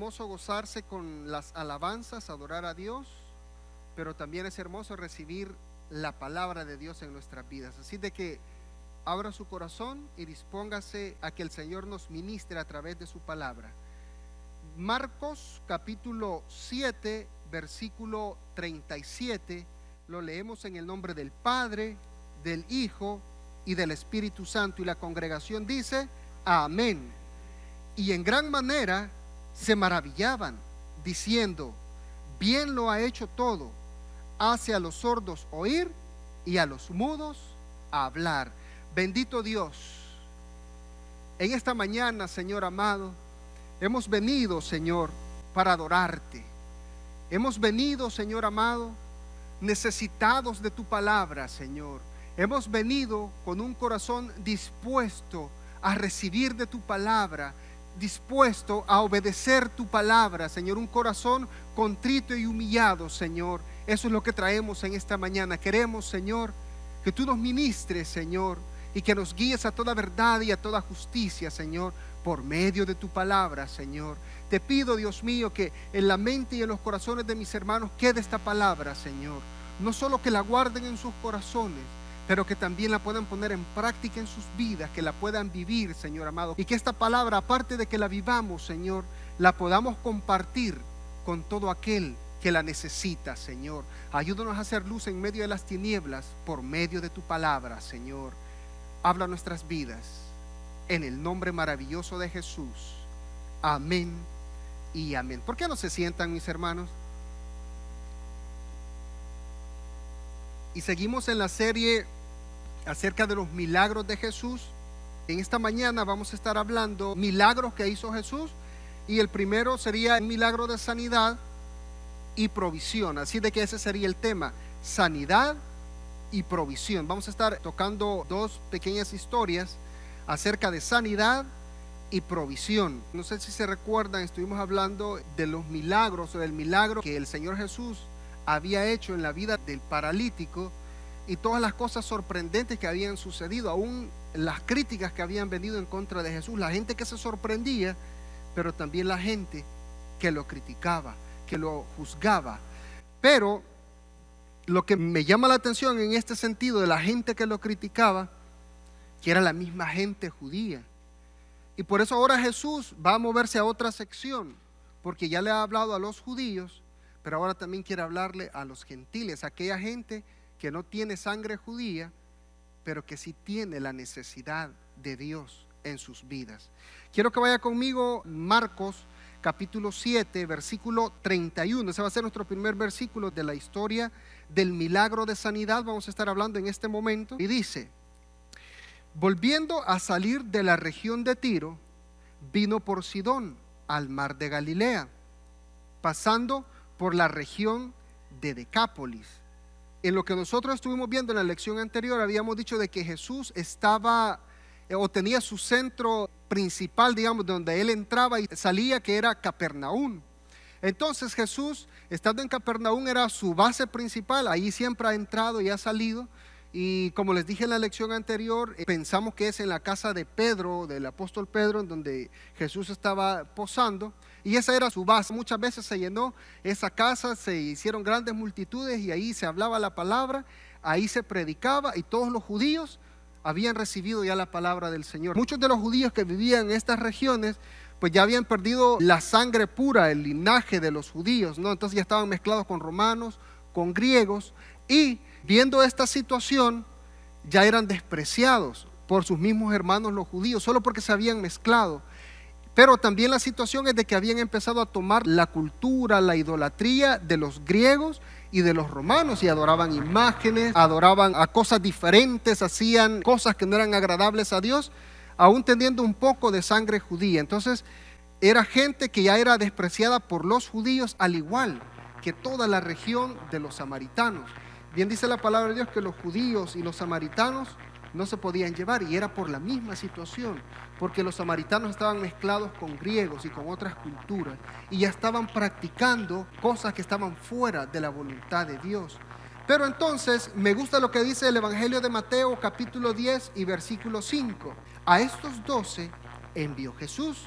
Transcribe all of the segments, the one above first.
hermoso gozarse con las alabanzas, adorar a Dios, pero también es hermoso recibir la palabra de Dios en nuestras vidas. Así de que abra su corazón y dispóngase a que el Señor nos ministre a través de su palabra. Marcos capítulo 7, versículo 37, lo leemos en el nombre del Padre, del Hijo y del Espíritu Santo, y la congregación dice: amén. Y en gran manera se maravillaban, diciendo: bien lo ha hecho todo, hace a los sordos oír y a los mudos hablar. Bendito Dios, en esta mañana, Señor amado, hemos venido, Señor, para adorarte. Hemos venido, Señor amado, necesitados de tu palabra, Señor. Hemos venido con un corazón dispuesto a recibir de tu palabra, dispuesto a obedecer tu palabra, Señor. Un corazón contrito y humillado, Señor. Eso es lo que traemos en esta mañana. Queremos, Señor, que tú nos ministres, Señor, y que nos guíes a toda verdad y a toda justicia, Señor, por medio de tu palabra, Señor. Te pido, Dios mío, que en la mente y en los corazones de mis hermanos quede esta palabra, Señor. No solo que la guarden en sus corazones, pero que también la puedan poner en práctica en sus vidas, que la puedan vivir, Señor amado. Y que esta palabra, aparte de que la vivamos, Señor, la podamos compartir con todo aquel que la necesita, Señor. Ayúdanos a hacer luz en medio de las tinieblas por medio de tu palabra, Señor. Habla nuestras vidas en el nombre maravilloso de Jesús. Amén y amén. ¿Por qué no se sientan, mis hermanos? Y seguimos en la serie acerca de los milagros de Jesús. En esta mañana vamos a estar hablando milagros que hizo Jesús, y el primero sería el milagro de sanidad y provisión. Así de que ese sería el tema: sanidad y provisión. Vamos a estar tocando dos pequeñas historias acerca de sanidad y provisión. No sé si se recuerdan, estuvimos hablando de los milagros, o del milagro que el Señor Jesús había hecho en la vida del paralítico, y todas las cosas sorprendentes que habían sucedido, aún las críticas que habían venido en contra de Jesús, la gente que se sorprendía, pero también la gente que lo criticaba, que lo juzgaba. Pero lo que me llama la atención en este sentido de la gente que lo criticaba, que era la misma gente judía. Y por eso ahora Jesús va a moverse a otra sección, porque ya le ha hablado a los judíos, pero ahora también quiere hablarle a los gentiles, a aquella gente que no tiene sangre judía, pero que sí tiene la necesidad de Dios en sus vidas. Quiero que vaya conmigo Marcos capítulo 7, versículo 31. Ese va a ser nuestro primer versículo de la historia del milagro de sanidad. Vamos a estar hablando en este momento. Y dice: volviendo a salir de la región de Tiro, vino por Sidón al mar de Galilea, pasando por la región de Decápolis. En lo que nosotros estuvimos viendo en la lección anterior, habíamos dicho de que Jesús estaba o tenía su centro principal, digamos, donde él entraba y salía, que era Capernaum. Entonces Jesús, estando en Capernaum, era su base principal. Ahí siempre ha entrado y ha salido. Y como les dije en la lección anterior, pensamos que es en la casa de Pedro, del apóstol Pedro, en donde Jesús estaba posando, y esa era su base. Muchas veces se llenó esa casa, se hicieron grandes multitudes, y ahí se hablaba la palabra, ahí se predicaba, y todos los judíos habían recibido ya la palabra del Señor. Muchos de los judíos que vivían en estas regiones, pues ya habían perdido la sangre pura, el linaje de los judíos, ¿no? Entonces ya estaban mezclados con romanos, con griegos, y viendo esta situación, ya eran despreciados por sus mismos hermanos los judíos, solo porque se habían mezclado. Pero también la situación es de que habían empezado a tomar la cultura, la idolatría de los griegos y de los romanos, y adoraban imágenes, adoraban a cosas diferentes, hacían cosas que no eran agradables a Dios, aún teniendo un poco de sangre judía. Entonces era gente que ya era despreciada por los judíos, al igual que toda la región de los samaritanos. Bien dice la palabra de Dios que los judíos y los samaritanos no se podían llevar, y era por la misma situación, porque los samaritanos estaban mezclados con griegos y con otras culturas, y ya estaban practicando cosas que estaban fuera de la voluntad de Dios. Pero entonces me gusta lo que dice el Evangelio de Mateo capítulo 10 y versículo 5. A estos 12 envió Jesús,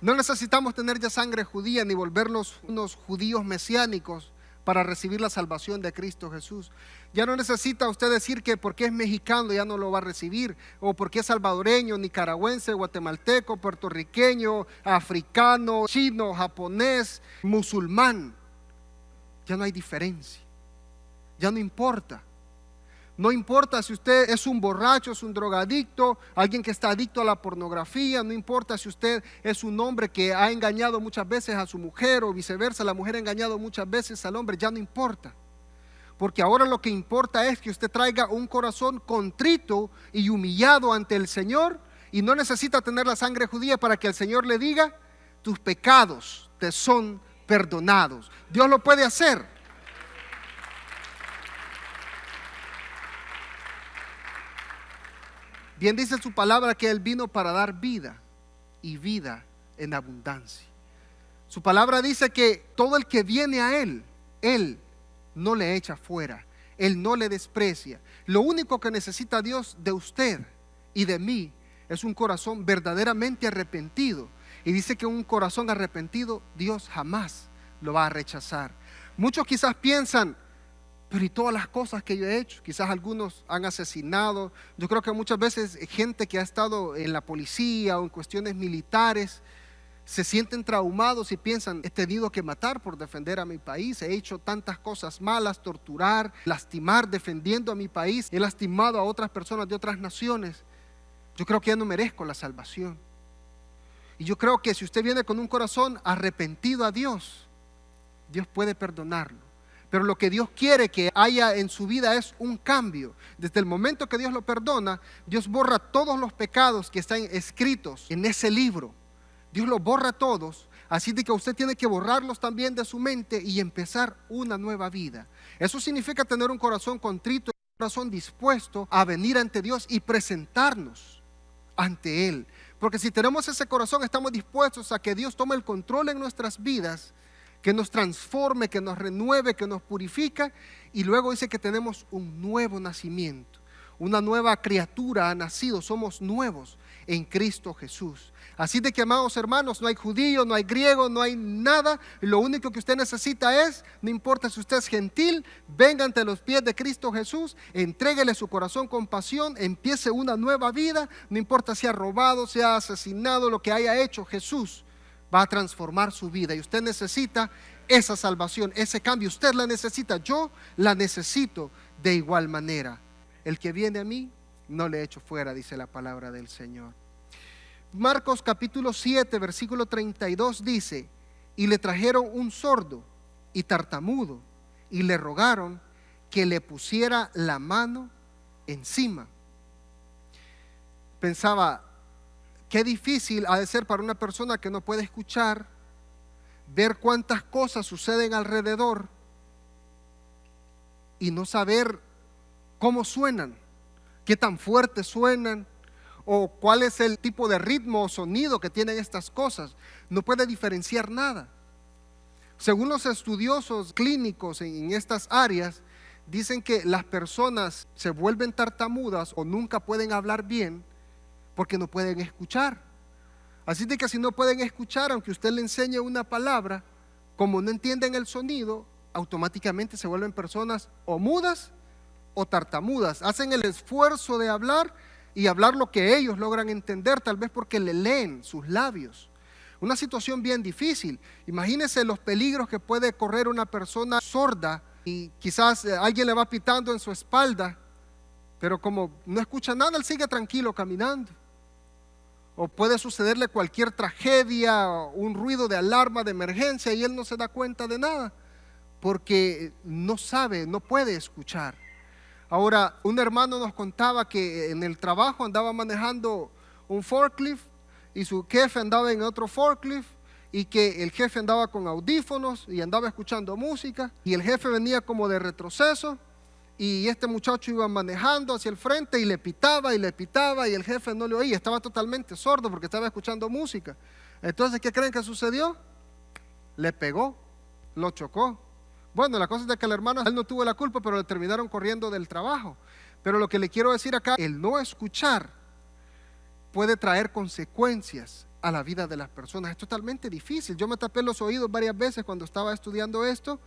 No necesitamos tener ya sangre judía ni volvernos unos judíos mesiánicos para recibir la salvación de Cristo Jesús. Ya no necesita usted decir que porque es mexicano ya no lo va a recibir, o porque es salvadoreño, nicaragüense, guatemalteco, puertorriqueño, africano, chino, japonés, musulmán. Ya no hay diferencia. Ya no importa. No importa si usted es un borracho, es un drogadicto, alguien que está adicto a la pornografía. No importa si usted es un hombre que ha engañado muchas veces a su mujer o viceversa, la mujer ha engañado muchas veces al hombre. Ya no importa. Porque ahora lo que importa es que usted traiga un corazón contrito y humillado ante el Señor, y no necesita tener la sangre judía para que el Señor le diga: tus pecados te son perdonados. Dios lo puede hacer. Bien dice su palabra que Él vino para dar vida, y vida en abundancia. Su palabra dice que todo el que viene a Él, Él no le echa fuera, Él no le desprecia. Lo único que necesita Dios de usted y de mí es un corazón verdaderamente arrepentido. Y dice que un corazón arrepentido Dios jamás lo va a rechazar. Muchos quizás piensan: pero y todas las cosas que yo he hecho. Quizás algunos han asesinado. Yo creo que muchas veces gente que ha estado en la policía o en cuestiones militares se sienten traumados y piensan: he tenido que matar por defender a mi país, he hecho tantas cosas malas, torturar, lastimar defendiendo a mi país, he lastimado a otras personas de otras naciones. Yo creo que ya no merezco la salvación. Y yo creo que si usted viene con un corazón arrepentido a Dios, Dios puede perdonarlo. Pero lo que Dios quiere que haya en su vida es un cambio. Desde el momento que Dios lo perdona, Dios borra todos los pecados que están escritos en ese libro. Dios los borra todos. Así de que usted tiene que borrarlos también de su mente y empezar una nueva vida. Eso significa tener un corazón contrito, un corazón dispuesto a venir ante Dios y presentarnos ante Él. Porque si tenemos ese corazón, estamos dispuestos a que Dios tome el control en nuestras vidas, que nos transforme, que nos renueve, que nos purifica. Y luego dice que tenemos un nuevo nacimiento, una nueva criatura ha nacido, somos nuevos en Cristo Jesús. Así de que, amados hermanos, no hay judío, no hay griego, no hay nada. Lo único que usted necesita es, no importa si usted es gentil, venga ante los pies de Cristo Jesús, entréguele su corazón con pasión, empiece una nueva vida. No importa si ha robado, si ha asesinado, lo que haya hecho, Jesús va a transformar su vida. Y usted necesita esa salvación, ese cambio. Usted la necesita, yo la necesito de igual manera. El que viene a mí, no le echo fuera, dice la palabra del Señor. Marcos capítulo 7, versículo 32 dice: y le trajeron un sordo y tartamudo, y le rogaron que le pusiera la mano encima. Pensaba: qué difícil ha de ser para una persona que no puede escuchar, ver cuántas cosas suceden alrededor y no saber cómo suenan, qué tan fuertes suenan, o cuál es el tipo de ritmo o sonido que tienen estas cosas. No puede diferenciar nada. Según los estudiosos clínicos en estas áreas, dicen que las personas se vuelven tartamudas o nunca pueden hablar bien porque no pueden escuchar. Así de que si no pueden escuchar, aunque usted le enseñe una palabra, como no entienden el sonido, automáticamente se vuelven personas o mudas o tartamudas. Hacen el esfuerzo de hablar y hablar lo que ellos logran entender, tal vez porque le leen sus labios. Una situación bien difícil. Imagínense los peligros que puede correr una persona sorda, y quizás alguien le va pitando en su espalda, pero como no escucha nada, él sigue tranquilo caminando. O puede sucederle cualquier tragedia, un ruido de alarma de emergencia, y él no se da cuenta de nada porque no sabe, no puede escuchar. Ahora, un hermano nos contaba que en el trabajo andaba manejando un forklift y su jefe andaba en otro forklift, y que el jefe andaba con audífonos y andaba escuchando música, y el jefe venía como de retroceso, y este muchacho iba manejando hacia el frente y le pitaba y el jefe no le oía, estaba totalmente sordo porque estaba escuchando música. Entonces, ¿qué creen que sucedió? Le pegó, lo chocó. Bueno, la cosa es de que el hermano, él no tuvo la culpa, pero le terminaron corriendo del trabajo. Pero lo que le quiero decir acá, el no escuchar puede traer consecuencias a la vida de las personas. Es totalmente difícil. Yo me tapé los oídos varias veces cuando estaba estudiando esto,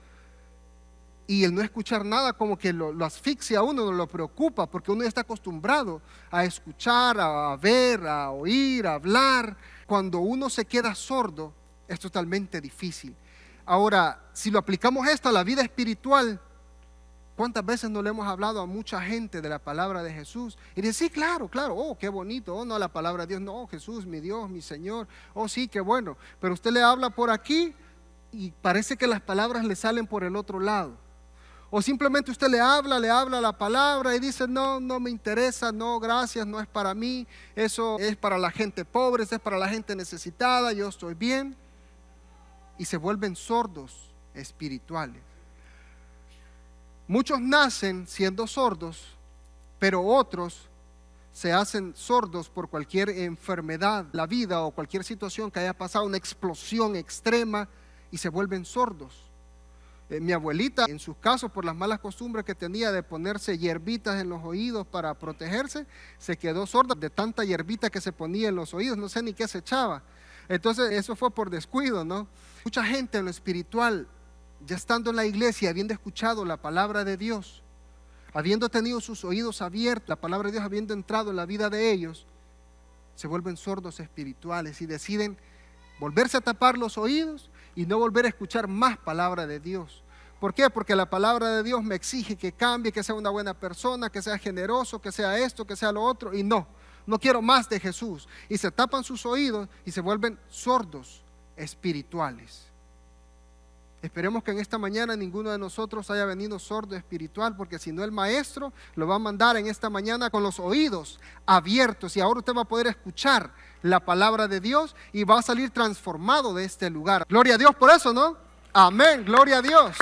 y el no escuchar nada como que lo asfixia a uno, lo preocupa, porque uno ya está acostumbrado a escuchar, a ver, a oír, a hablar. Cuando uno se queda sordo, es totalmente difícil. Ahora, si lo aplicamos esto a la vida espiritual, ¿cuántas veces no le hemos hablado a mucha gente de la palabra de Jesús? Y dice, sí, claro, oh, qué bonito, oh, no, la palabra de Dios, no, Jesús, mi Dios, mi Señor, oh, sí, qué bueno. Pero usted le habla por aquí y parece que las palabras le salen por el otro lado. O simplemente usted le habla la palabra y dice, no, no me interesa, no, gracias, no es para mí, eso es para la gente pobre, eso es para la gente necesitada, yo estoy bien. Y se vuelven sordos espirituales. Muchos nacen siendo sordos, pero otros se hacen sordos por cualquier enfermedad, la vida o cualquier situación que haya pasado, una explosión extrema, y se vuelven sordos. Mi abuelita, en sus casos, por las malas costumbres que tenía de ponerse hierbitas en los oídos para protegerse, se quedó sorda de tanta hierbita que se ponía en los oídos, no sé ni qué se echaba. Entonces eso fue por descuido, ¿no? Mucha gente en lo espiritual, ya estando en la iglesia, habiendo escuchado la palabra de Dios, habiendo tenido sus oídos abiertos, la palabra de Dios habiendo entrado en la vida de ellos, se vuelven sordos espirituales y deciden volverse a tapar los oídos y no volver a escuchar más palabra de Dios. ¿Por qué? Porque la palabra de Dios me exige que cambie, que sea una buena persona, que sea generoso, que sea esto, que sea lo otro, y no quiero más de Jesús. Y se tapan sus oídos y se vuelven sordos espirituales. Esperemos que en esta mañana ninguno de nosotros haya venido sordo espiritual, porque si no, el maestro lo va a mandar en esta mañana con los oídos abiertos, y ahora usted va a poder escuchar la palabra de Dios y va a salir transformado de este lugar. Gloria a Dios por eso, ¿no? Amén, gloria a Dios.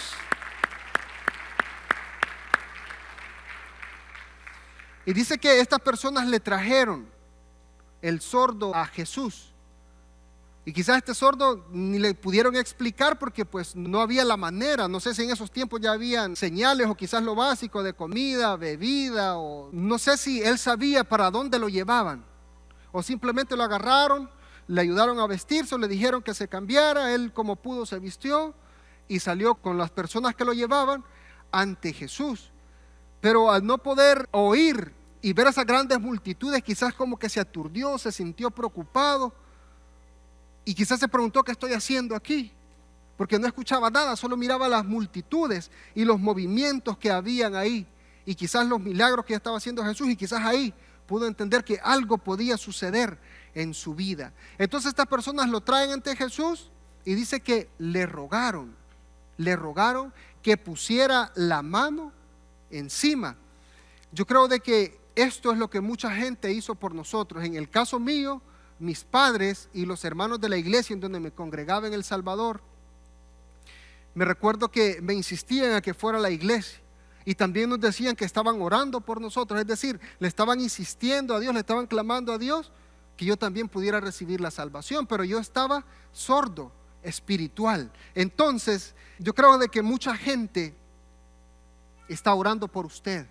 Y dice que estas personas le trajeron el sordo a Jesús. Y quizás este sordo ni le pudieron explicar porque pues no había la manera. No sé si en esos tiempos ya habían señales o quizás lo básico de comida, bebida, o no sé si él sabía para dónde lo llevaban. O simplemente lo agarraron, le ayudaron a vestirse, o le dijeron que se cambiara, él como pudo se vistió y salió con las personas que lo llevaban ante Jesús. Pero al no poder oír y ver esas grandes multitudes, quizás como que se aturdió, se sintió preocupado. Y quizás se preguntó, ¿qué estoy haciendo aquí? Porque no escuchaba nada, solo miraba las multitudes y los movimientos que habían ahí. Y quizás los milagros que estaba haciendo Jesús, y quizás ahí pudo entender que algo podía suceder en su vida. Entonces estas personas lo traen ante Jesús y dice que le rogaron que pusiera la mano encima. Yo creo de que esto es lo que mucha gente hizo por nosotros. En el caso mío, mis padres y los hermanos de la iglesia en donde me congregaba en El Salvador, me recuerdo que me insistían a que fuera a la iglesia, y también nos decían que estaban orando por nosotros, es decir, le estaban insistiendo a Dios, le estaban clamando a Dios que yo también pudiera recibir la salvación, pero yo estaba sordo espiritual. Entonces yo creo de que mucha gente está orando por usted,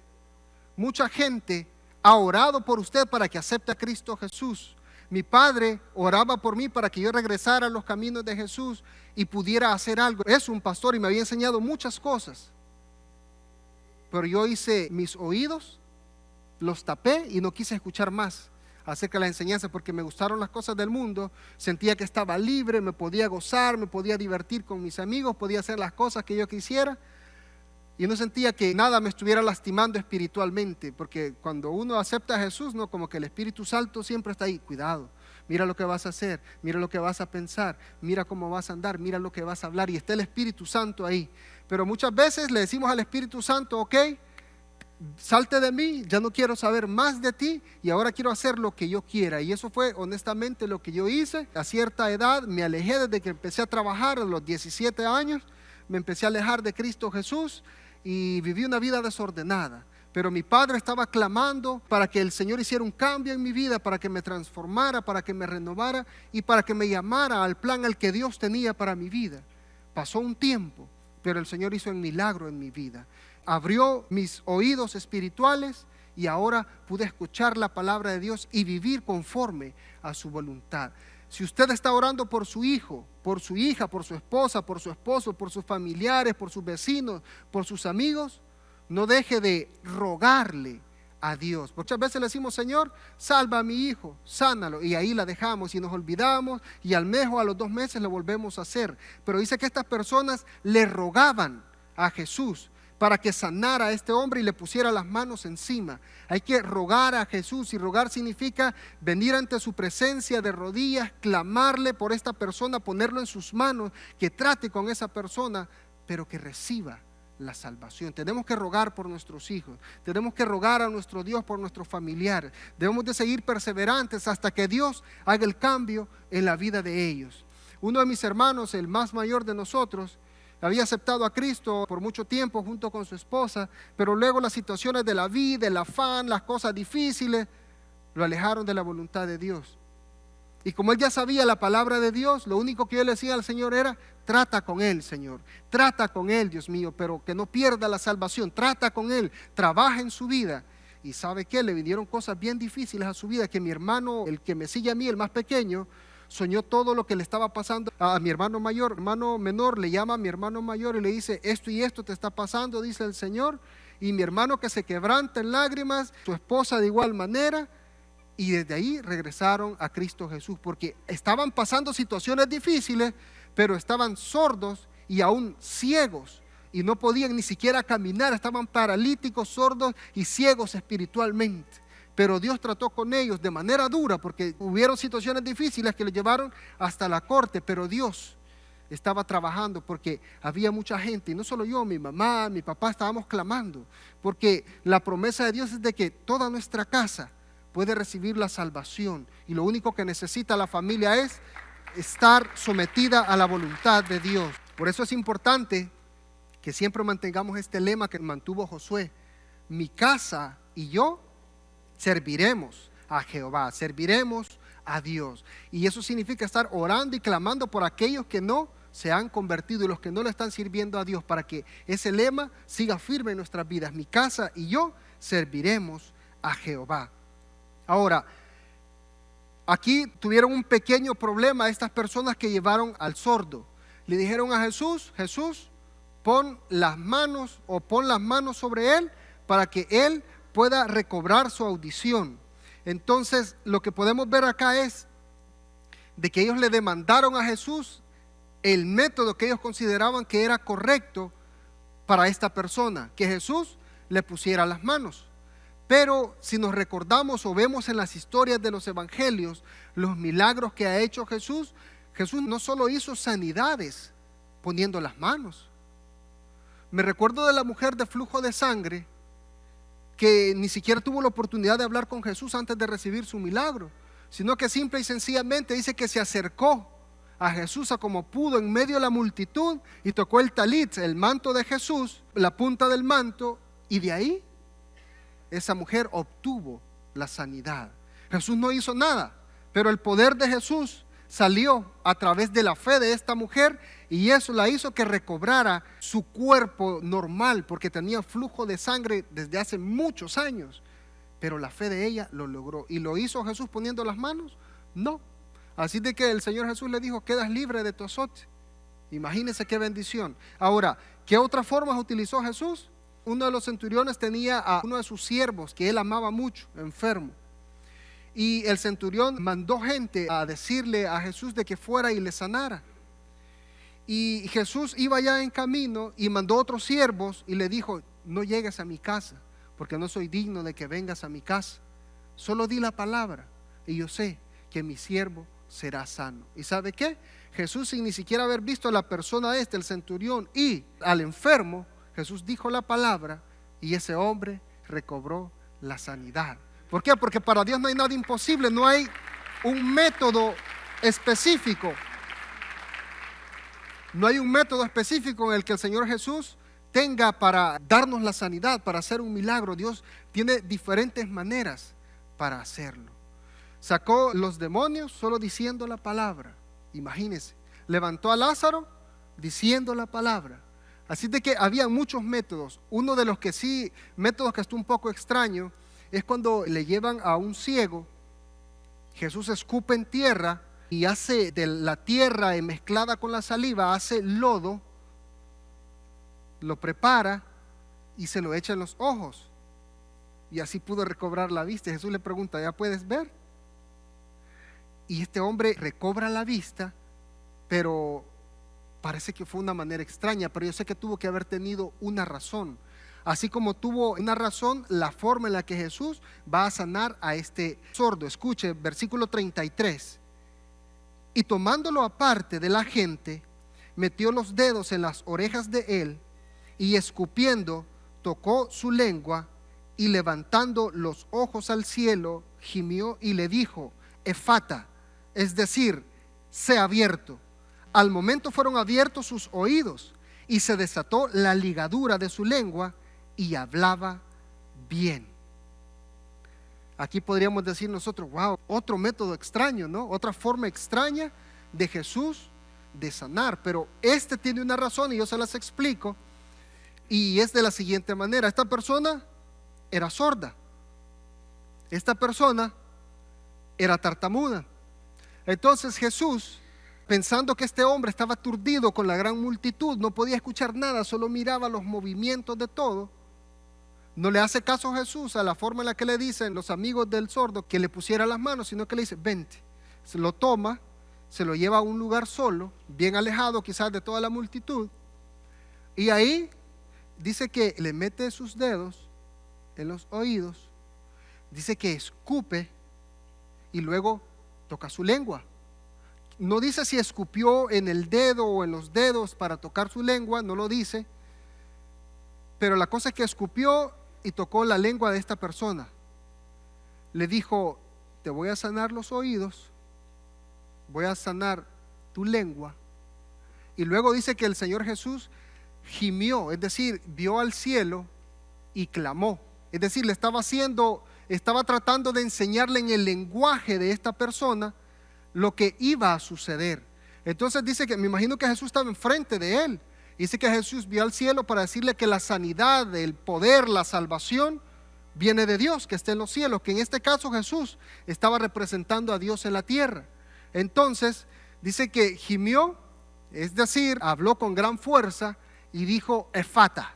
mucha gente ha orado por usted para que acepte a Cristo Jesús. Mi padre oraba por mí para que yo regresara a los caminos de Jesús y pudiera hacer algo. Es un pastor y me había enseñado muchas cosas, pero yo hice mis oídos, los tapé y no quise escuchar más acerca de la enseñanza, porque me gustaron las cosas del mundo. Sentía que estaba libre, me podía gozar, me podía divertir con mis amigos, podía hacer las cosas que yo quisiera, y no sentía que nada me estuviera lastimando espiritualmente, porque cuando uno acepta a Jesús, no, como que el Espíritu Santo siempre está ahí. Cuidado, mira lo que vas a hacer, mira lo que vas a pensar, mira cómo vas a andar, mira lo que vas a hablar, y está el Espíritu Santo ahí. Pero muchas veces le decimos al Espíritu Santo, ok, salte de mí, ya no quiero saber más de ti, y ahora quiero hacer lo que yo quiera. Y eso fue honestamente lo que yo hice. A cierta edad me alejé, desde que empecé a trabajar a los 17 años, me empecé a alejar de Cristo Jesús y viví una vida desordenada. Pero mi padre estaba clamando para que el Señor hiciera un cambio en mi vida, para que me transformara, para que me renovara y para que me llamara al plan al que Dios tenía para mi vida. Pasó un tiempo, pero el Señor hizo un milagro en mi vida. Abrió mis oídos espirituales y ahora pude escuchar la palabra de Dios y vivir conforme a su voluntad. Si usted está orando por su hijo, por su hija, por su esposa, por su esposo, por sus familiares, por sus vecinos, por sus amigos, no deje de rogarle a Dios. Muchas veces le decimos: Señor, salva a mi hijo, sánalo, y ahí la dejamos y nos olvidamos, y al mes o a los 2 meses lo volvemos a hacer. Pero dice que estas personas le rogaban a Jesús para que sanara a este hombre y le pusiera las manos encima. Hay que rogar a Jesús, y rogar significa venir ante su presencia de rodillas, clamarle por esta persona, ponerlo en sus manos, que trate con esa persona, pero que reciba la salvación. Tenemos que rogar por nuestros hijos, tenemos que rogar a nuestro Dios por nuestros familiares. Debemos de seguir perseverantes hasta que Dios haga el cambio en la vida de ellos. Uno de mis hermanos, el más mayor de nosotros, había aceptado a Cristo por mucho tiempo junto con su esposa, pero luego las situaciones de la vida, el afán, las cosas difíciles, lo alejaron de la voluntad de Dios. Y como él ya sabía la palabra de Dios, lo único que yo le decía al Señor era: trata con él, Señor, trata con él, Dios mío, pero que no pierda la salvación, trata con él, trabaja en su vida. Y ¿sabe qué? Le vinieron cosas bien difíciles a su vida, que mi hermano, el que me sigue a mí, el más pequeño, soñó todo lo que le estaba pasando a mi hermano mayor. Hermano menor le llama a mi hermano mayor y le dice: esto y esto te está pasando, dice el Señor. Y mi hermano, que se quebranta en lágrimas, su esposa de igual manera. Y desde ahí regresaron a Cristo Jesús, porque estaban pasando situaciones difíciles, pero estaban sordos y aún ciegos, y no podían ni siquiera caminar. Estaban paralíticos, sordos y ciegos espiritualmente. Pero Dios trató con ellos de manera dura, porque hubieron situaciones difíciles que los llevaron hasta la corte. Pero Dios estaba trabajando, porque había mucha gente, y no solo yo, mi mamá, mi papá, estábamos clamando, porque la promesa de Dios es de que toda nuestra casa puede recibir la salvación, y lo único que necesita la familia es estar sometida a la voluntad de Dios. Por eso es importante que siempre mantengamos este lema que mantuvo Josué: mi casa y yo serviremos a Jehová, serviremos a Dios. Y eso significa estar orando y clamando por aquellos que no se han convertido y los que no le están sirviendo a Dios, para que ese lema siga firme en nuestras vidas: mi casa y yo serviremos a Jehová. Ahora, aquí tuvieron un pequeño problema estas personas que llevaron al sordo. Le dijeron a Jesús: Jesús, pon las manos sobre él para que él pueda recobrar su audición. Entonces, lo que podemos ver acá es de que ellos le demandaron a Jesús el método que ellos consideraban que era correcto para esta persona, que Jesús le pusiera las manos. Pero si nos recordamos o vemos en las historias de los evangelios los milagros que ha hecho Jesús, Jesús no solo hizo sanidades poniendo las manos. Me recuerdo de la mujer de flujo de sangre, que ni siquiera tuvo la oportunidad de hablar con Jesús antes de recibir su milagro, sino que simple y sencillamente dice que se acercó a Jesús a como pudo en medio de la multitud y tocó el talit, el manto de Jesús, la punta del manto, y de ahí esa mujer obtuvo la sanidad. Jesús no hizo nada, pero el poder de Jesús salió a través de la fe de esta mujer, y eso la hizo que recobrara su cuerpo normal, porque tenía flujo de sangre desde hace muchos años. Pero la fe de ella lo logró. ¿Y lo hizo Jesús poniendo las manos? No. Así de que el Señor Jesús le dijo: quedas libre de tu azote. Imagínense qué bendición. Ahora, ¿qué otras formas utilizó Jesús? Uno de los centuriones tenía a uno de sus siervos que él amaba mucho, enfermo. Y el centurión mandó gente a decirle a Jesús de que fuera y le sanara. Y Jesús iba ya en camino y mandó otros siervos y le dijo: no llegues a mi casa, porque no soy digno de que vengas a mi casa. Solo di la palabra y yo sé que mi siervo será sano. ¿Y sabe qué? Jesús, sin ni siquiera haber visto a la persona el centurión y al enfermo, Jesús dijo la palabra y ese hombre recobró la sanidad. ¿Por qué? Porque para Dios no hay nada imposible, no hay un método específico. No hay un método específico en el que el Señor Jesús tenga para darnos la sanidad, para hacer un milagro. Dios tiene diferentes maneras para hacerlo. Sacó los demonios solo diciendo la palabra. Imagínense, levantó a Lázaro diciendo la palabra. Así de que había muchos métodos. Uno de los que sí, métodos que está un poco extraño, es cuando le llevan a un ciego. Jesús escupe en tierra y hace de la tierra mezclada con la saliva, hace lodo, lo prepara y se lo echa en los ojos. Y así pudo recobrar la vista. Jesús le pregunta, ¿ya puedes ver? Y este hombre recobra la vista, pero parece que fue una manera extraña, pero yo sé que tuvo que haber tenido una razón. Así como tuvo una razón la forma en la que Jesús va a sanar a este sordo. Escuche, versículo 33. Y tomándolo aparte de la gente, metió los dedos en las orejas de él y escupiendo, tocó su lengua y levantando los ojos al cielo, gimió y le dijo, Efata, es decir, sea abierto. Al momento fueron abiertos sus oídos y se desató la ligadura de su lengua y hablaba bien. Aquí podríamos decir nosotros, wow, otro método extraño, ¿no? Otra forma extraña de Jesús de sanar, pero este tiene una razón y yo se las explico, y es de la siguiente manera. Esta persona era sorda, esta persona era tartamuda. Entonces Jesús, pensando que este hombre estaba aturdido con la gran multitud, no podía escuchar nada, solo miraba los movimientos de todo, no le hace caso a Jesús a la forma en la que le dicen los amigos del sordo que le pusiera las manos, sino que le dice, vente. Se lo toma, se lo lleva a un lugar solo, bien alejado quizás de toda la multitud, y ahí dice que le mete sus dedos en los oídos, dice que escupe y luego toca su lengua. No dice si escupió en el dedo o en los dedos para tocar su lengua, no lo dice, pero la cosa es que escupió y tocó la lengua de esta persona. Le dijo, te voy a sanar los oídos, voy a sanar tu lengua. Y luego dice que el Señor Jesús gimió, es decir, vio al cielo y clamó. Es decir, estaba tratando de enseñarle en el lenguaje de esta persona lo que iba a suceder. Entonces dice que, me imagino que Jesús estaba enfrente de él. Dice que Jesús vio al cielo para decirle que la sanidad, el poder, la salvación viene de Dios, que está en los cielos, que en este caso Jesús estaba representando a Dios en la tierra. Entonces dice que gimió, es decir, habló con gran fuerza y dijo, Efata,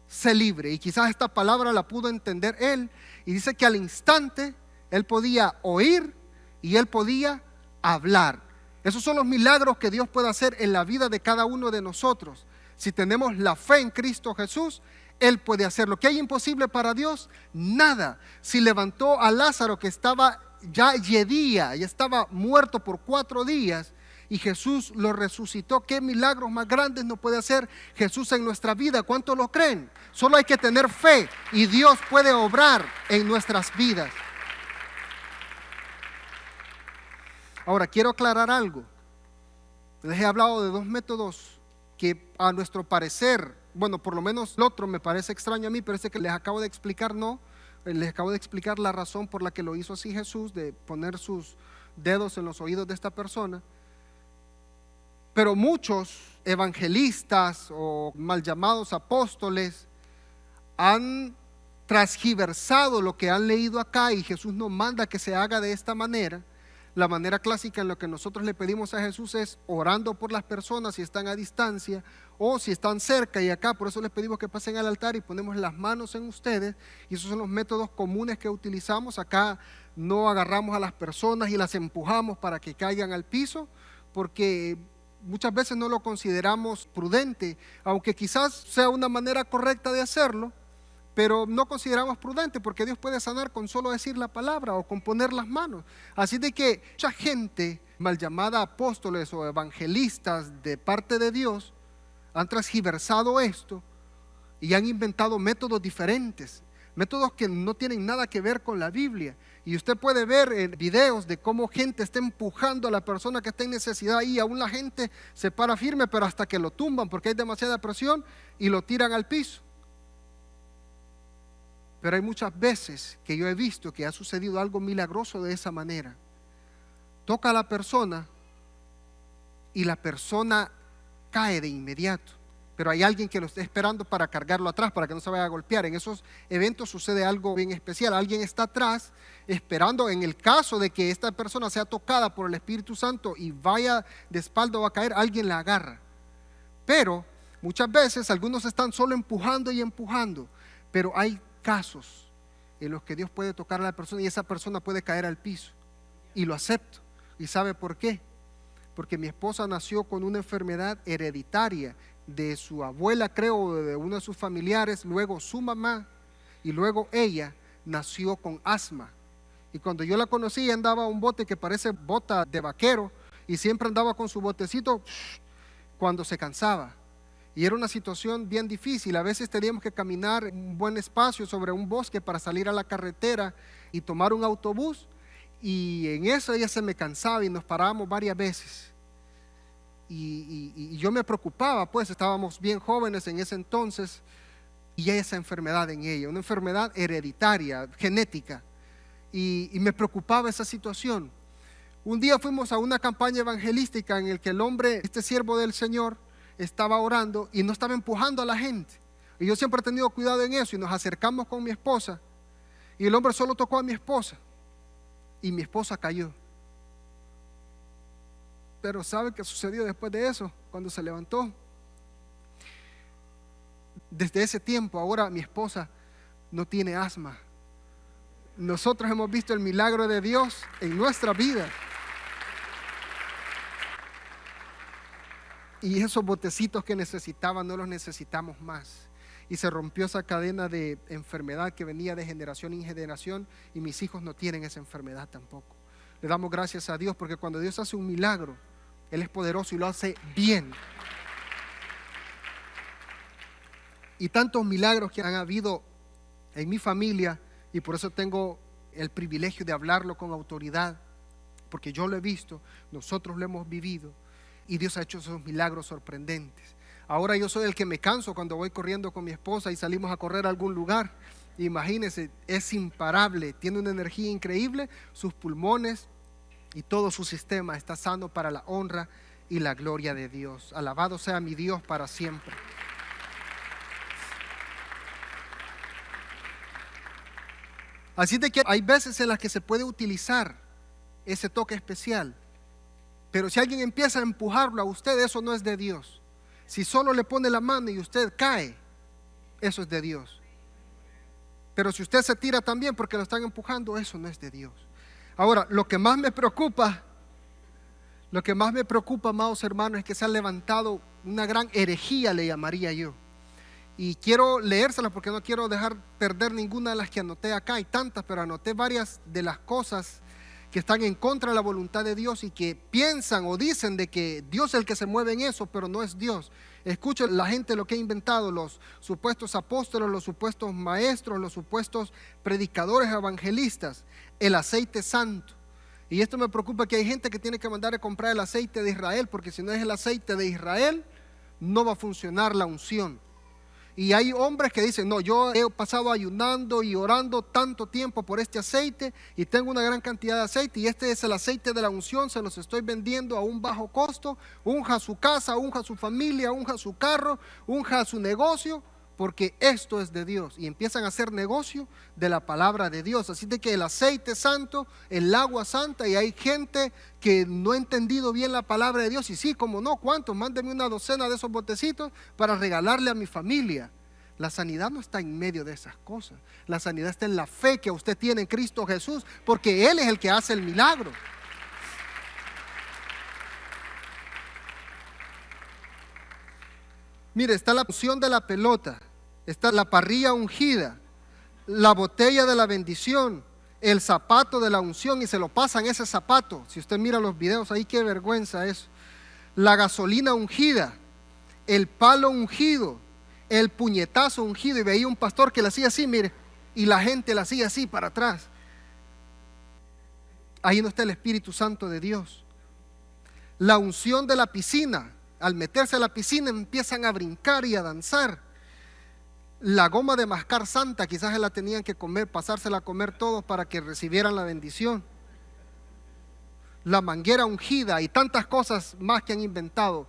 sé libre. Y quizás esta palabra la pudo entender él, y dice que al instante él podía oír y él podía hablar. Esos son los milagros que Dios puede hacer en la vida de cada uno de nosotros. Si tenemos la fe en Cristo Jesús, Él puede hacer lo que hay imposible para Dios, nada. Si levantó a Lázaro, que estaba ya yedía, ya estaba muerto por 4 días, y Jesús lo resucitó, ¿qué milagros más grandes no puede hacer Jesús en nuestra vida? ¿Cuántos lo creen? Solo hay que tener fe y Dios puede obrar en nuestras vidas. Ahora, quiero aclarar algo. Les he hablado de 2 métodos que a nuestro parecer, bueno, por lo menos el otro me parece extraño a mí, pero este que les acabo de explicar no. Les acabo de explicar la razón por la que lo hizo así Jesús, de poner sus dedos en los oídos de esta persona. Pero muchos evangelistas o mal llamados apóstoles han transgiversado lo que han leído acá, y Jesús nos manda que se haga de esta manera. La manera clásica en lo que nosotros le pedimos a Jesús es orando por las personas si están a distancia o si están cerca, y acá por eso les pedimos que pasen al altar y ponemos las manos en ustedes, y esos son los métodos comunes que utilizamos. Acá no agarramos a las personas y las empujamos para que caigan al piso, porque muchas veces no lo consideramos prudente, aunque quizás sea una manera correcta de hacerlo, pero no consideramos prudente, porque Dios puede sanar con solo decir la palabra o con poner las manos. Así de que mucha gente mal llamada apóstoles o evangelistas de parte de Dios han transgiversado esto y han inventado métodos diferentes, métodos que no tienen nada que ver con la Biblia. Y usted puede ver videos de cómo gente está empujando a la persona que está en necesidad, y aún la gente se para firme, pero hasta que lo tumban porque hay demasiada presión y lo tiran al piso. Pero hay muchas veces que yo he visto que ha sucedido algo milagroso de esa manera. Toca a la persona y la persona cae de inmediato. pero hay alguien que lo está esperando para cargarlo atrás, para que no se vaya a golpear. En esos eventos sucede algo bien especial. Alguien está atrás esperando, en el caso de que esta persona sea tocada por el Espíritu Santo y vaya de espalda o va a caer, alguien la agarra. Pero muchas veces algunos están solo empujando y empujando, pero hay casos en los que Dios puede tocar a la persona y esa persona puede caer al piso. Y lo acepto. ¿Y sabe por qué? Porque mi esposa nació con una enfermedad hereditaria de su abuela, creo, de uno de sus familiares, luego su mamá y luego ella nació con asma. Y cuando yo la conocí, andaba un bote que parece bota de vaquero y siempre andaba con su botecito cuando se cansaba. Y era una situación bien difícil. A veces teníamos que caminar un buen espacio sobre un bosque para salir a la carretera y tomar un autobús. Y en eso ella se me cansaba y nos parábamos varias veces. Y yo me preocupaba, pues estábamos bien jóvenes en ese entonces y hay esa enfermedad en ella, una enfermedad hereditaria, genética, y me preocupaba esa situación. Un día fuimos a una campaña evangelística en el que el hombre, este siervo del Señor, estaba orando y no estaba empujando a la gente. Y yo siempre he tenido cuidado en eso y nos acercamos con mi esposa y el hombre solo tocó a mi esposa y mi esposa cayó. Pero ¿sabe qué sucedió después de eso? Cuando se levantó. Desde ese tiempo, ahora mi esposa no tiene asma. Nosotros hemos visto el milagro de Dios en nuestra vida. Y esos botecitos que necesitaban no los necesitamos más. Y se rompió esa cadena de enfermedad que venía de generación en generación y mis hijos no tienen esa enfermedad tampoco. Le damos gracias a Dios porque cuando Dios hace un milagro, Él es poderoso y lo hace bien. Y tantos milagros que han habido en mi familia, y por eso tengo el privilegio de hablarlo con autoridad, porque yo lo he visto, nosotros lo hemos vivido, y Dios ha hecho esos milagros sorprendentes. Ahora yo soy el que me canso cuando voy corriendo con mi esposa y salimos a correr a algún lugar. Imagínense, es imparable, tiene una energía increíble, sus pulmones y todo su sistema está sano para la honra y la gloria de Dios. Alabado sea mi Dios para siempre. Así de que hay veces en las que se puede utilizar ese toque especial, pero si alguien empieza a empujarlo a usted, eso no es de Dios. Si solo le pone la mano y usted cae, eso es de Dios. Pero si usted se tira también porque lo están empujando, eso no es de Dios. Ahora, lo que más me preocupa, amados hermanos, es que se ha levantado una gran herejía, le llamaría yo. Y quiero leérselas porque no quiero dejar perder ninguna de las que anoté acá. Hay tantas, pero anoté varias de las cosas que están en contra de la voluntad de Dios y que piensan o dicen de que Dios es el que se mueve en eso, pero no es Dios. Escuchen la gente lo que ha inventado, los supuestos apóstoles, los supuestos maestros, los supuestos predicadores evangelistas, el aceite santo. Y esto me preocupa, que hay gente que tiene que mandar a comprar el aceite de Israel, porque si no es el aceite de Israel, no va a funcionar la unción. Y hay hombres que dicen, no, yo he pasado ayunando y orando tanto tiempo por este aceite y tengo una gran cantidad de aceite y este es el aceite de la unción, se los estoy vendiendo a un bajo costo, unja su casa, unja su familia, unja su carro, unja su negocio, porque esto es de Dios. Y empiezan a hacer negocio de la palabra de Dios. Así de que el aceite santo, el agua santa, y hay gente que no ha entendido bien la palabra de Dios. Y sí, como no, ¿cuántos? Mándenme una docena de esos botecitos para regalarle a mi familia. La sanidad no está en medio de esas cosas. La sanidad está en la fe que usted tiene en Cristo Jesús, porque Él es el que hace el milagro. Mire, está la unción de la pelota, está la parrilla ungida, la botella de la bendición, el zapato de la unción, y se lo pasan ese zapato. Si usted mira los videos ahí, qué vergüenza eso. La gasolina ungida, el palo ungido, el puñetazo ungido. Y veía un pastor que le hacía así, mire, y la gente le hacía así para atrás. Ahí no está el Espíritu Santo de Dios. La unción de la piscina, al meterse a la piscina empiezan a brincar y a danzar. La goma de mascar santa, quizás se la tenían que comer, pasársela a comer todos para que recibieran la bendición. La manguera ungida y tantas cosas más que han inventado.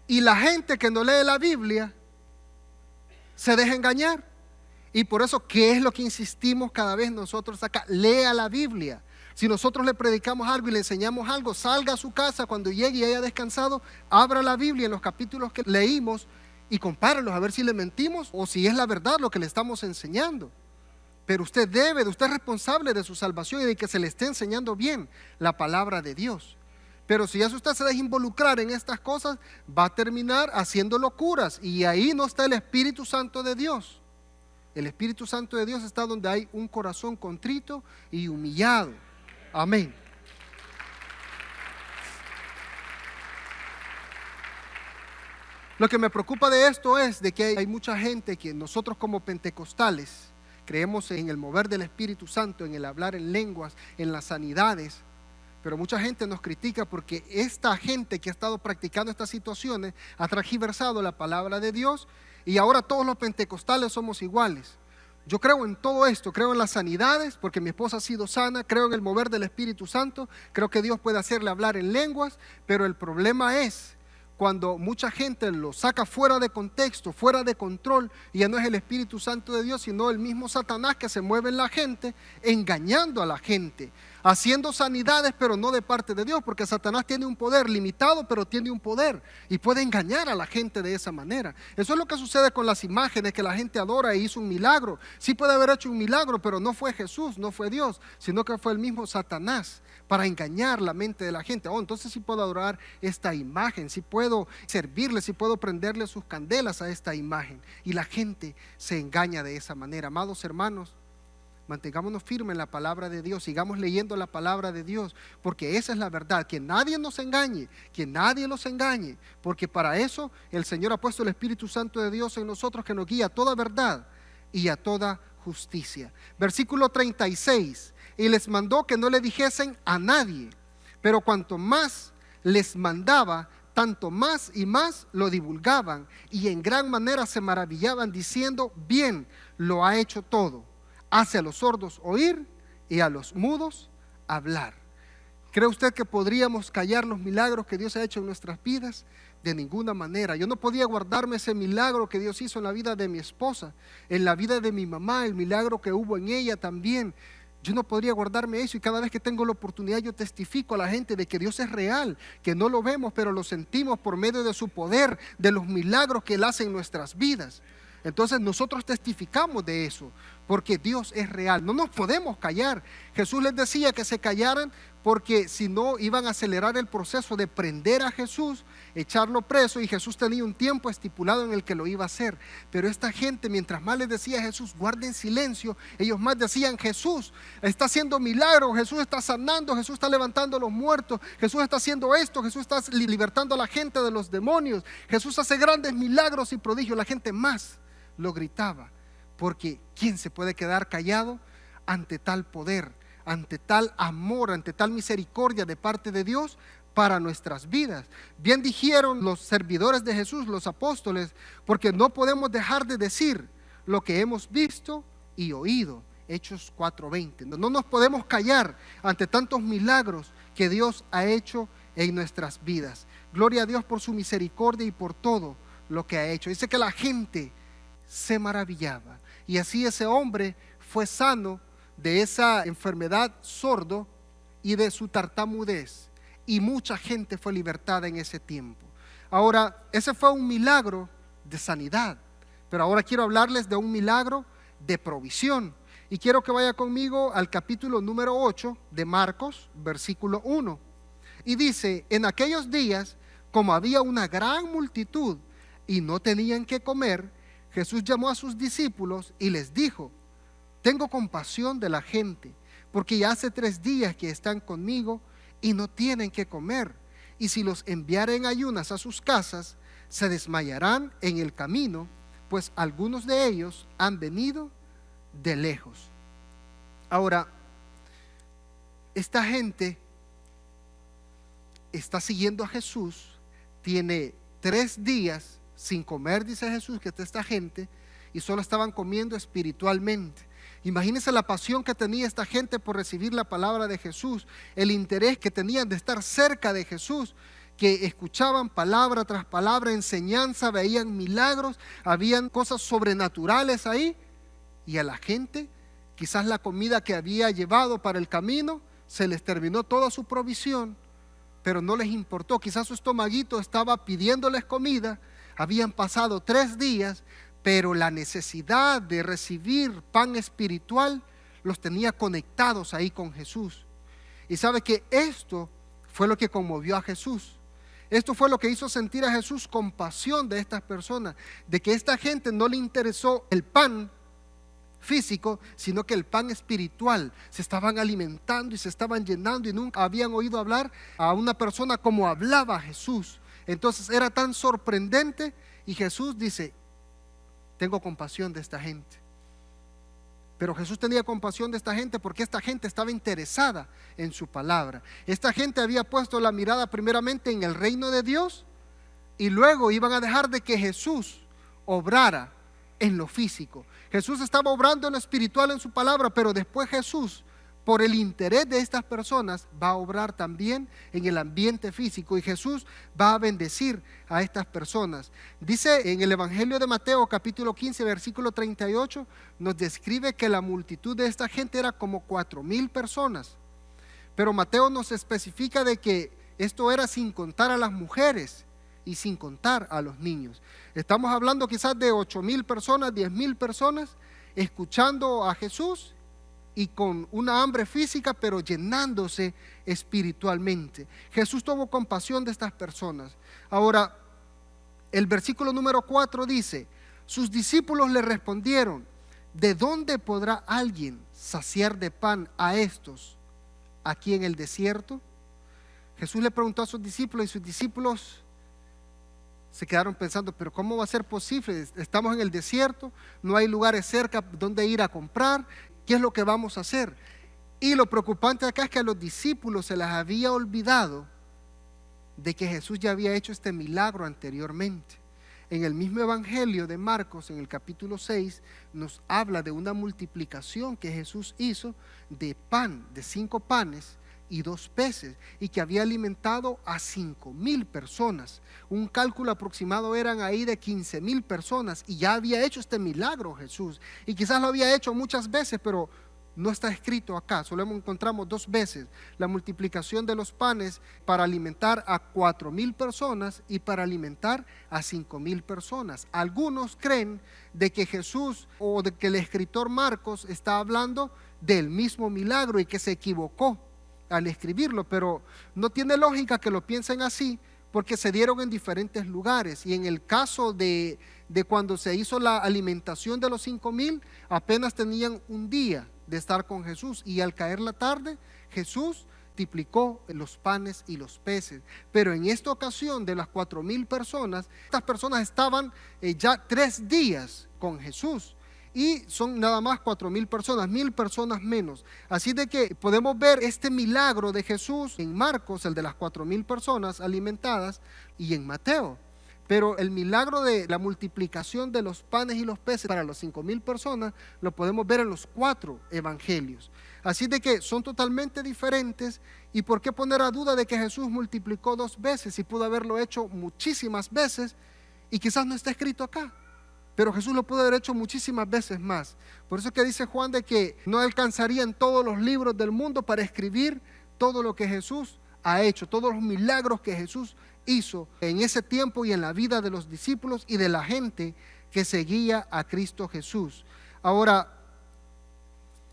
Y la gente que no lee la Biblia se deja engañar. Y por eso, ¿qué es lo que insistimos cada vez nosotros acá? Lea la Biblia. Si nosotros le predicamos algo y le enseñamos algo, salga a su casa cuando llegue y haya descansado, abra la Biblia en los capítulos que leímos y compárelos a ver si le mentimos o si es la verdad lo que le estamos enseñando. Pero usted es responsable de su salvación y de que se le esté enseñando bien la palabra de Dios. Pero si ya usted se deja involucrar en estas cosas, va a terminar haciendo locuras, y ahí no está el Espíritu Santo de Dios. El Espíritu Santo de Dios está donde hay un corazón contrito y humillado. Amén. Lo que me preocupa de esto es de que hay mucha gente que nosotros como pentecostales creemos en el mover del Espíritu Santo, en el hablar en lenguas, en las sanidades, pero mucha gente nos critica porque esta gente que ha estado practicando estas situaciones ha transgiversado la palabra de Dios y ahora todos los pentecostales somos iguales. Yo creo en todo esto, creo en las sanidades porque mi esposa ha sido sana, creo en el mover del Espíritu Santo, creo que Dios puede hacerle hablar en lenguas, pero el problema es cuando mucha gente lo saca fuera de contexto, fuera de control, y ya no es el Espíritu Santo de Dios, sino el mismo Satanás que se mueve en la gente, engañando a la gente, haciendo sanidades, pero no de parte de Dios, porque Satanás tiene un poder limitado, pero tiene un poder, y puede engañar a la gente de esa manera. Eso es lo que sucede con las imágenes que la gente adora e hizo un milagro. Sí puede haber hecho un milagro, pero no fue Jesús, no fue Dios, sino que fue el mismo Satanás, para engañar la mente de la gente. Entonces sí puedo adorar esta imagen, sí puedo servirle, sí puedo prenderle sus candelas a esta imagen. Y la gente se engaña de esa manera. Amados hermanos, mantengámonos firmes en la palabra de Dios, sigamos leyendo la palabra de Dios, porque esa es la verdad, que nadie nos engañe, que nadie los engañe, porque para eso el Señor ha puesto el Espíritu Santo de Dios en nosotros, que nos guía a toda verdad y a toda justicia. Versículo 36. Y les mandó que no le dijesen a nadie, pero cuanto más les mandaba, tanto más y más lo divulgaban, y en gran manera se maravillaban diciendo: bien lo ha hecho todo, hace a los sordos oír y a los mudos hablar. ¿Cree usted que podríamos callar los milagros que Dios ha hecho en nuestras vidas? De ninguna manera. Yo no podía guardarme ese milagro que Dios hizo en la vida de mi esposa, en la vida de mi mamá, el milagro que hubo en ella también. Yo no podría guardarme eso, y cada vez que tengo la oportunidad yo testifico a la gente de que Dios es real, que no lo vemos pero lo sentimos por medio de su poder, de los milagros que Él hace en nuestras vidas. Entonces nosotros testificamos de eso, porque Dios es real. No nos podemos callar. Jesús les decía que se callaran porque si no iban a acelerar el proceso de prender a Jesús, echarlo preso, y Jesús tenía un tiempo estipulado en el que lo iba a hacer. Pero esta gente, mientras más les decía a Jesús: guarden silencio, ellos más decían: Jesús está haciendo milagros, Jesús está sanando, Jesús está levantando a los muertos, Jesús está haciendo esto, Jesús está libertando a la gente de los demonios, Jesús hace grandes milagros y prodigios. La gente más lo gritaba, porque ¿quién se puede quedar callado ante tal poder, ante tal amor, ante tal misericordia de parte de Dios para nuestras vidas? Bien dijeron los servidores de Jesús, los apóstoles, porque no podemos dejar de decir lo que hemos visto y oído. Hechos 4:20. No nos podemos callar ante tantos milagros que Dios ha hecho en nuestras vidas. Gloria a Dios por su misericordia y por todo lo que ha hecho. Dice que la gente se maravillaba, y así ese hombre fue sano de esa enfermedad sordo y de su tartamudez, y mucha gente fue libertada en ese tiempo. Ahora, ese fue un milagro de sanidad, pero ahora quiero hablarles de un milagro de provisión, y quiero que vaya conmigo al capítulo número 8 de Marcos, versículo 1, y dice: en aquellos días, como había una gran multitud y no tenían que comer, Jesús llamó a sus discípulos y les dijo: tengo compasión de la gente, porque ya hace 3 días que están conmigo y no tienen que comer. Y si los enviara en ayunas a sus casas, se desmayarán en el camino, pues algunos de ellos han venido de lejos. Ahora, esta gente está siguiendo a Jesús, tiene 3 días sin comer, dice Jesús, que está esta gente, y solo estaban comiendo espiritualmente. Imagínense la pasión que tenía esta gente por recibir la palabra de Jesús, el interés que tenían de estar cerca de Jesús. que escuchaban palabra tras palabra, enseñanza, veían milagros, habían cosas sobrenaturales ahí, y a la gente quizás la comida que había llevado para el camino se les terminó toda su provisión, pero no les importó. Quizás su estomaguito estaba pidiéndoles comida, habían pasado 3 días, pero la necesidad de recibir pan espiritual los tenía conectados ahí con Jesús. Y sabe que esto fue lo que conmovió a Jesús. Esto fue lo que hizo sentir a Jesús compasión de estas personas, de que esta gente no le interesó el pan físico, sino que el pan espiritual. Se estaban alimentando y se estaban llenando, y nunca habían oído hablar a una persona como hablaba Jesús. Entonces era tan sorprendente, y Jesús dice: tengo compasión de esta gente. Pero Jesús tenía compasión de esta gente porque esta gente estaba interesada en su palabra. Esta gente había puesto la mirada primeramente en el reino de Dios, y luego iban a dejar de que Jesús obrara en lo físico. Jesús estaba obrando en lo espiritual en su palabra, pero después Jesús, por el interés de estas personas, va a obrar también en el ambiente físico, y Jesús va a bendecir a estas personas. Dice en el Evangelio de Mateo capítulo 15 versículo 38, nos describe que la multitud de esta gente era como 4,000 personas, pero Mateo nos especifica de que esto era sin contar a las mujeres y sin contar a los niños. Estamos hablando quizás de 8,000 personas, 10,000 personas escuchando a Jesús y con una hambre física, pero llenándose espiritualmente. Jesús tuvo compasión de estas personas. Ahora, el versículo número 4 dice: sus discípulos le respondieron: ¿de dónde podrá alguien saciar de pan a estos aquí en el desierto? Jesús le preguntó a sus discípulos, y sus discípulos se quedaron pensando: pero ¿cómo va a ser posible? Estamos en el desierto, no hay lugares cerca donde ir a comprar. ¿Qué es lo que vamos a hacer? Y lo preocupante acá es que a los discípulos se les había olvidado de que Jesús ya había hecho este milagro anteriormente. En el mismo Evangelio de Marcos, en el capítulo 6, nos habla de una multiplicación que Jesús hizo de pan, de 5 panes y 2 peces, y que había alimentado a 5,000 personas. Un cálculo aproximado eran ahí de 15,000 personas, y ya había hecho este milagro Jesús, y quizás lo había hecho muchas veces, pero no está escrito acá. Solo encontramos 2 veces la multiplicación de los panes para alimentar a 4,000 personas y para alimentar a 5,000 personas. Algunos creen de que Jesús, o de que el escritor Marcos está hablando del mismo milagro y que se equivocó al escribirlo, pero no tiene lógica que lo piensen así, porque se dieron en diferentes lugares. Y en el caso de cuando se hizo la alimentación de los 5,000, apenas tenían un día de estar con Jesús, y al caer la tarde Jesús multiplicó los panes y los peces. Pero en esta ocasión de las 4,000 personas, estas personas estaban ya 3 días con Jesús, y son nada más 4,000 personas, 1,000 personas menos. Así de que podemos ver este milagro de Jesús en Marcos, el de las 4,000 personas alimentadas, y en Mateo. Pero el milagro de la multiplicación de los panes y los peces para las 5,000 personas lo podemos ver en los 4 evangelios. Así de que son totalmente diferentes. ¿Y por qué poner a duda de que Jesús multiplicó 2 veces y pudo haberlo hecho muchísimas veces, y quizás no está escrito acá? Pero Jesús lo pudo haber hecho muchísimas veces más. Por eso es que dice Juan de que no alcanzarían todos los libros del mundo para escribir todo lo que Jesús ha hecho, todos los milagros que Jesús hizo en ese tiempo y en la vida de los discípulos y de la gente que seguía a Cristo Jesús. Ahora,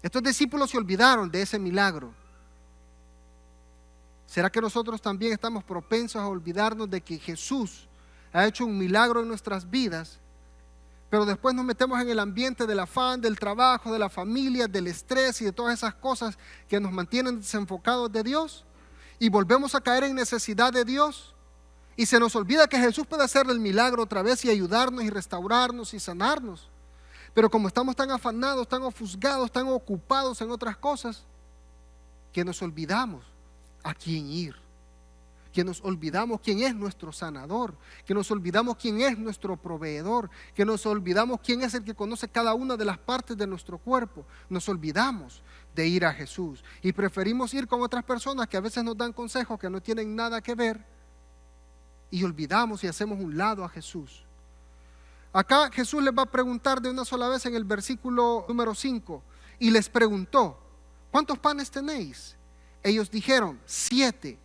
estos discípulos se olvidaron de ese milagro. ¿Será que nosotros también estamos propensos a olvidarnos de que Jesús ha hecho un milagro en nuestras vidas, pero después nos metemos en el ambiente del afán, del trabajo, de la familia, del estrés y de todas esas cosas que nos mantienen desenfocados de Dios, y volvemos a caer en necesidad de Dios, y se nos olvida que Jesús puede hacer el milagro otra vez y ayudarnos y restaurarnos y sanarnos? Pero como estamos tan afanados, tan ofuscados, tan ocupados en otras cosas, que nos olvidamos a quién ir, que nos olvidamos quién es nuestro sanador, que nos olvidamos quién es nuestro proveedor, que nos olvidamos quién es el que conoce cada una de las partes de nuestro cuerpo. Nos olvidamos de ir a Jesús y preferimos ir con otras personas que a veces nos dan consejos que no tienen nada que ver y olvidamos y hacemos un lado a Jesús. Acá Jesús les va a preguntar de una sola vez en el versículo número 5, y les preguntó: ¿cuántos panes tenéis? Ellos dijeron: 7.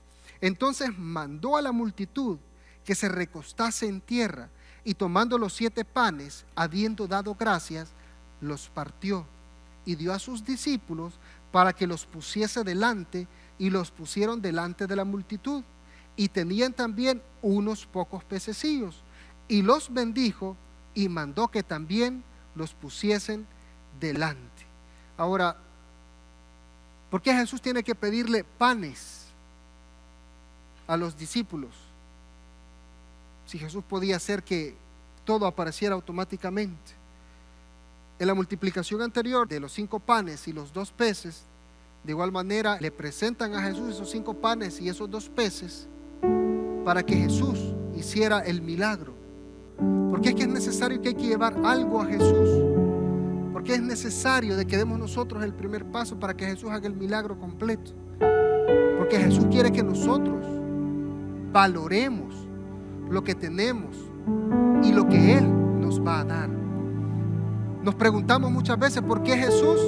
Entonces mandó a la multitud que se recostase en tierra, y tomando los 7 panes, habiendo dado gracias, los partió y dio a sus discípulos para que los pusiese delante, y los pusieron delante de la multitud. Y tenían también unos pocos pececillos, y los bendijo y mandó que también los pusiesen delante. Ahora, ¿por qué Jesús tiene que pedirle panes a los discípulos? Si Jesús podía hacer que todo apareciera automáticamente. En la multiplicación anterior de los 5 panes y los 2 peces, de igual manera le presentan a Jesús esos 5 panes y esos 2 peces para que Jesús hiciera el milagro. Porque es que es necesario que hay que llevar algo a Jesús. Porque es necesario de que demos nosotros el primer paso para que Jesús haga el milagro completo. Porque Jesús quiere que nosotros valoremos lo que tenemos y lo que Él nos va a dar. Nos preguntamos muchas veces por qué Jesús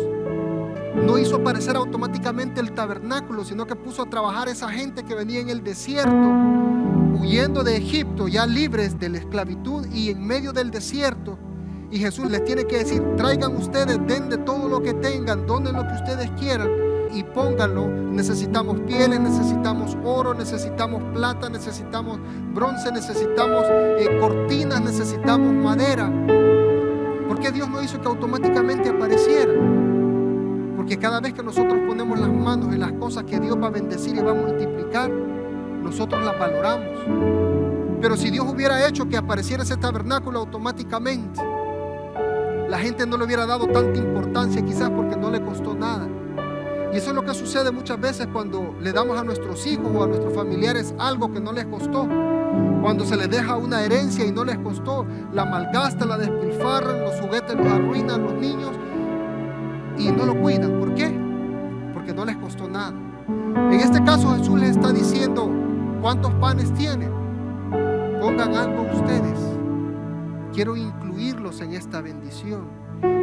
no hizo aparecer automáticamente el tabernáculo, sino que puso a trabajar esa gente que venía en el desierto, huyendo de Egipto, ya libres de la esclavitud y en medio del desierto. Y Jesús les tiene que decir: traigan ustedes, den de todo lo que tengan, donen lo que ustedes quieran y pónganlo. Necesitamos pieles, necesitamos oro, necesitamos plata, necesitamos bronce, necesitamos cortinas, necesitamos madera. ¿Por qué Dios no hizo que automáticamente apareciera? Porque cada vez que nosotros ponemos las manos en las cosas que Dios va a bendecir y va a multiplicar, nosotros las valoramos. Pero si Dios hubiera hecho que apareciera ese tabernáculo automáticamente, la gente no le hubiera dado tanta importancia, quizás porque no le costó nada. Y eso es lo que sucede muchas veces cuando le damos a nuestros hijos o a nuestros familiares algo que no les costó. Cuando se les deja una herencia y no les costó, la malgastan, la despilfarran, los juguetes los arruinan los niños y no lo cuidan. ¿Por qué? Porque no les costó nada. En este caso Jesús les está diciendo: ¿cuántos panes tienen? Pongan algo ustedes. Quiero incluirlos en esta bendición.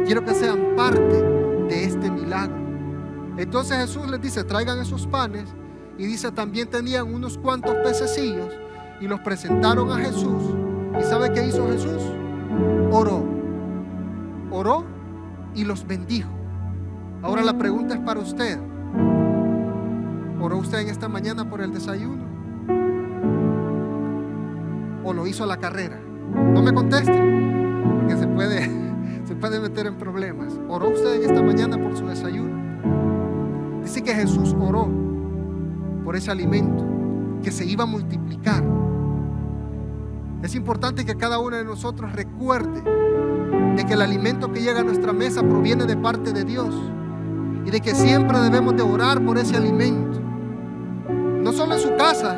Quiero que sean parte de este milagro. Entonces Jesús les dice: traigan esos panes. Y dice: también tenían unos cuantos pececillos, y los presentaron a Jesús. ¿Y sabe qué hizo Jesús? Oró y los bendijo. Ahora la pregunta es para usted: ¿oró usted en esta mañana por el desayuno? ¿O lo hizo a la carrera? No me conteste, porque se puede meter en problemas. ¿Oró usted en esta mañana por su desayuno? Dice que Jesús oró por ese alimento que se iba a multiplicar. Es importante que cada uno de nosotros recuerde de que el alimento que llega a nuestra mesa proviene de parte de Dios, y de que siempre debemos de orar por ese alimento. No solo en su casa,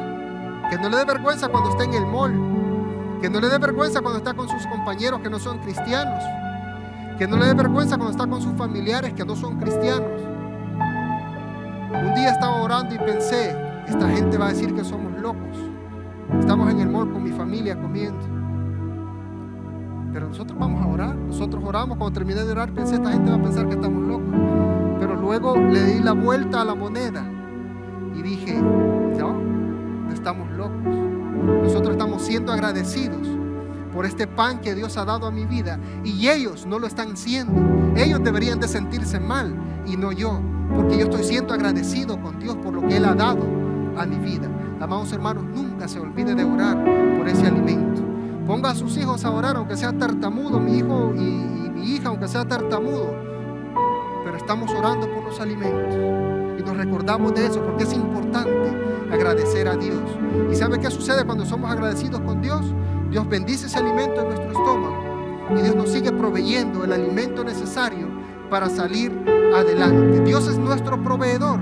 que no le dé vergüenza cuando está en el mall, que no le dé vergüenza cuando está con sus compañeros que no son cristianos, que no le dé vergüenza cuando está con sus familiares que no son cristianos. Un día estaba orando y pensé: esta gente va a decir que somos locos. Estamos en el mall con mi familia comiendo. Pero nosotros vamos a orar. Nosotros oramos. Cuando terminé de orar pensé: esta gente va a pensar que estamos locos. Pero luego le di la vuelta a la moneda y dije: no estamos locos. Nosotros estamos siendo agradecidos por este pan que Dios ha dado a mi vida, y ellos no lo están siendo. Ellos deberían de sentirse mal y no yo, porque yo estoy siendo agradecido con Dios por lo que Él ha dado a mi vida. Amados hermanos, nunca se olvide de orar por ese alimento. Ponga a sus hijos a orar, aunque sea tartamudo, mi hijo y mi hija, aunque sea tartamudo, pero estamos orando por los alimentos y nos recordamos de eso, porque es importante agradecer a Dios. ¿Y sabe qué sucede cuando somos agradecidos con Dios? Dios bendice ese alimento en nuestro estómago y Dios nos sigue proveyendo el alimento necesario para salir adelante. Dios es nuestro proveedor.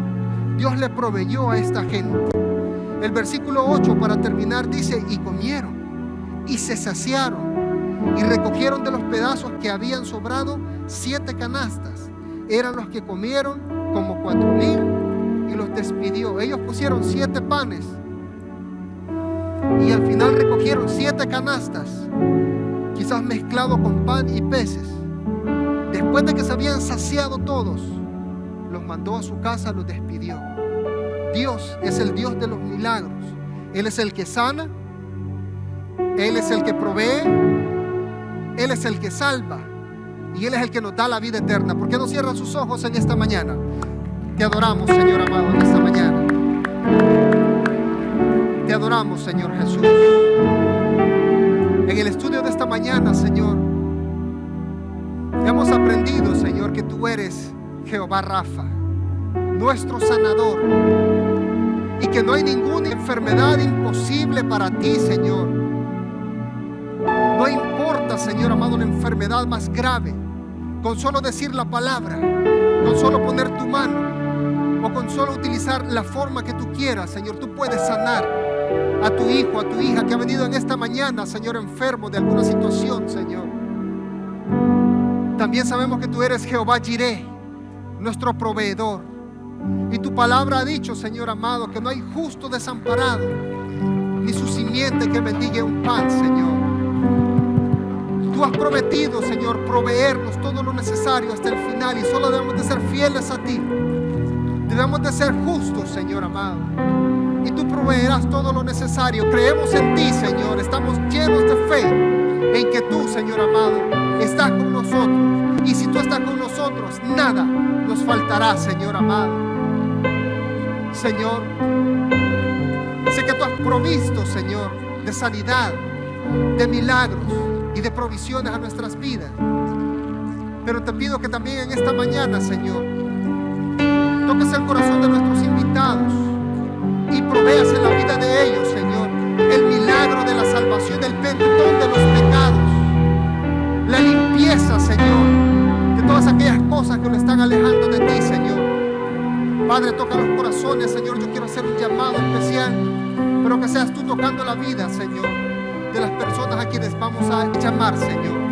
Dios le proveyó a esta gente. El versículo 8, para terminar, dice: y comieron y se saciaron y recogieron de los pedazos que habían sobrado 7 canastas. Eran los que comieron como 4,000, y los despidió. Ellos pusieron 7 panes y al final recogieron recogieron 7 canastas, quizás mezclado con pan y peces. Después de que se habían saciado todos, los mandó a su casa, los despidió. Dios es el Dios de los milagros. Él es el que sana, Él es el que provee, Él es el que salva y Él es el que nos da la vida eterna. ¿Por qué no cierra sus ojos en esta mañana? Te adoramos, Señor amado, en esta mañana. Te adoramos, Señor Jesús. En el estudio de esta mañana, Señor, hemos aprendido, Señor, que tú eres Jehová Rafa, nuestro sanador, y que no hay ninguna enfermedad imposible para ti, Señor. No importa, Señor amado, la enfermedad más grave. Con solo decir la palabra, con solo poner tu mano, o con solo utilizar la forma que tú quieras, Señor, tú puedes sanar a tu hijo, a tu hija que ha venido en esta mañana, Señor, enfermo de alguna situación, Señor. También sabemos que tú eres Jehová Jireh, nuestro proveedor. Y tu palabra ha dicho, Señor amado, que no hay justo desamparado, ni su simiente que mendigue un pan, Señor. Tú has prometido, Señor, proveernos todo lo necesario hasta el final, y solo debemos de ser fieles a ti. Debemos de ser justos, Señor amado, y tú proveerás todo lo necesario. Creemos en ti, Señor. Estamos llenos de fe en que tú, Señor amado, estás con nosotros. Y si tú estás con nosotros, nada nos faltará, Señor amado. Señor, sé que tú has provisto, Señor, de sanidad, de milagros y de provisiones a nuestras vidas. Pero te pido que también en esta mañana, Señor, toques el corazón de nuestros invitados y proveas en la vida de ellos, Señor, el milagro de la salvación, el perdón de los pecados, la limpieza, Señor, de todas aquellas cosas que lo están alejando de ti, Señor. Padre, toca los corazones, Señor. Yo quiero hacer un llamado especial, pero que seas tú tocando la vida, Señor, de las personas a quienes vamos a llamar, Señor.